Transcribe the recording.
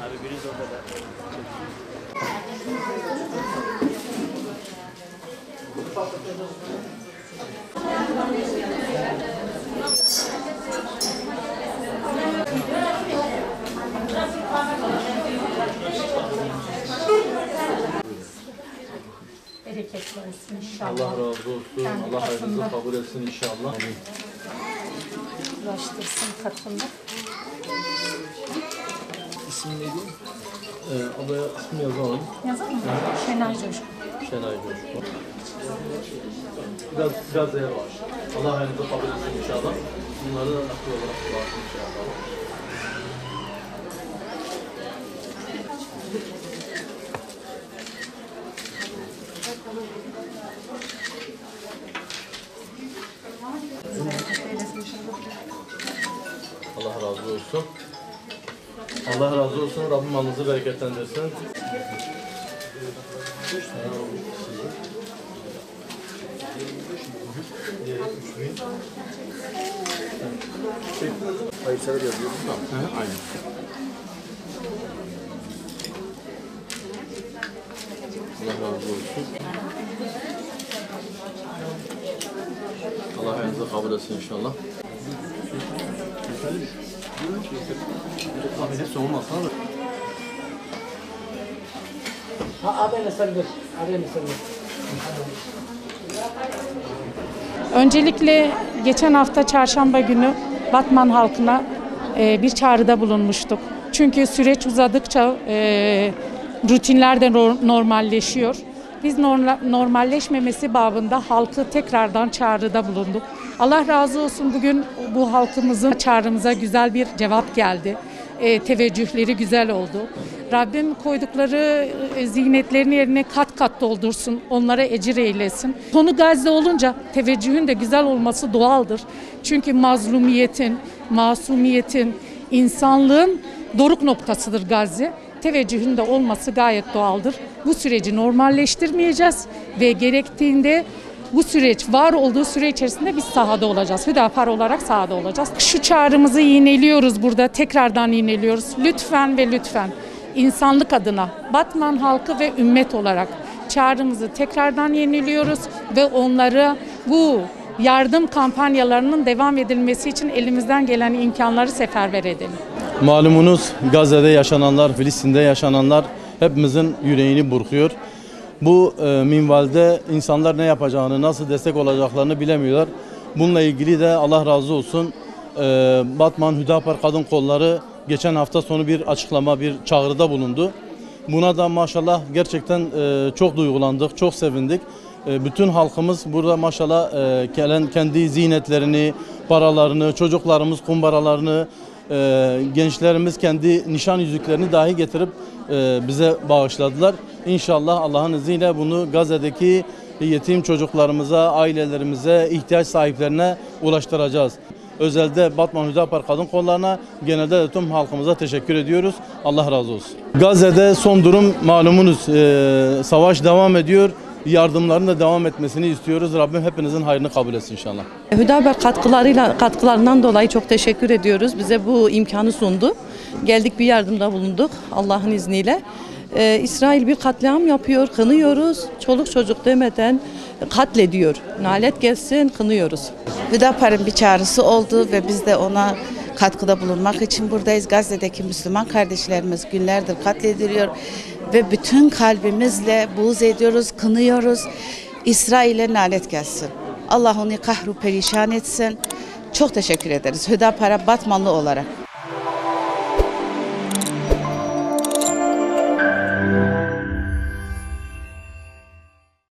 Abi biri de orada da. Bereketli olsun inşallah. Allah razı olsun. Allah hayrınızı kabul etsin inşallah. Ulaştırsın katında. İsim neydi? Adaya ismi yazalım. Yazalım mı? Şenay Coşkun. Şenay Coşkun. Biraz değer var. Allah hayrınızı kabul etsin inşallah. Bunları da akıl olarak kullansın inşallah. Allah razı olsun. Allah razı olsun. Rabbim malınızı bereketlendirsin. Hayırsever yazıyor. Tamam. Aynen. Allah razı olsun. Allah hayırınızı kabul etsin inşallah. Hepsi olmazsa da. Öncelikle geçen hafta çarşamba günü Batman halkına bir çağrıda bulunmuştuk. Çünkü süreç uzadıkça rutinler de normalleşiyor. Biz normalleşmemesi babında halkı tekrardan çağrıda bulunduk. Allah razı olsun, bugün bu halkımızın çağrımıza güzel bir cevap geldi. Teveccühleri güzel oldu. Rabbim koydukları ziynetlerini yerine kat kat doldursun, onlara ecir eylesin. Konu Gazze olunca teveccühün de güzel olması doğaldır. Çünkü mazlumiyetin, masumiyetin, insanlığın doruk noktasıdır Gazze. Teveccühün de olması gayet doğaldır. Bu süreci normalleştirmeyeceğiz ve gerektiğinde bu süreç, var olduğu süre içerisinde biz sahada olacağız. Hüdapar olarak sahada olacağız. Şu çağrımızı yineliyoruz burada, tekrardan yineliyoruz. Lütfen ve lütfen insanlık adına, Batman halkı ve ümmet olarak çağrımızı tekrardan yeniliyoruz ve onlara bu yardım kampanyalarının devam edilmesi için elimizden gelen imkanları seferber edelim. Malumunuz Gazze'de yaşananlar, Filistin'de yaşananlar hepimizin yüreğini burkuyor. Bu minvalde insanlar ne yapacağını, nasıl destek olacaklarını bilemiyorlar. Bununla ilgili de Allah razı olsun Batman Hüdapar Kadın Kolları geçen hafta sonu bir açıklama, bir çağrıda bulundu. Buna da maşallah gerçekten çok duygulandık, çok sevindik. Bütün halkımız burada maşallah kendi ziynetlerini, paralarını, çocuklarımız kumbaralarını, gençlerimiz kendi nişan yüzüklerini dahi getirip bize bağışladılar. İnşallah Allah'ın izniyle bunu Gazze'deki yetim çocuklarımıza, ailelerimize, ihtiyaç sahiplerine ulaştıracağız. Özelde Batman Hüdapar Kadın Kolları'na, genelde de tüm halkımıza teşekkür ediyoruz. Allah razı olsun. Gazze'de son durum malumunuz, savaş devam ediyor. Yardımların da devam etmesini istiyoruz. Rabbim hepinizin hayrını kabul etsin inşallah. Hüdapar katkılarından dolayı çok teşekkür ediyoruz. Bize bu imkanı sundu. Geldik, bir yardımda bulunduk Allah'ın izniyle. İsrail bir katliam yapıyor, kınıyoruz. Çoluk çocuk demeden katlediyor. Nalet gelsin, kınıyoruz. Hüdapar'ın bir çağrısı oldu ve biz de ona katkıda bulunmak için buradayız. Gazze'deki Müslüman kardeşlerimiz günlerdir katlediliyor ve bütün kalbimizle buğz ediyoruz, kınıyoruz. İsrail'e nalet gelsin. Allah onu kahru perişan etsin. Çok teşekkür ederiz Hüdapar'a Batmanlı olarak.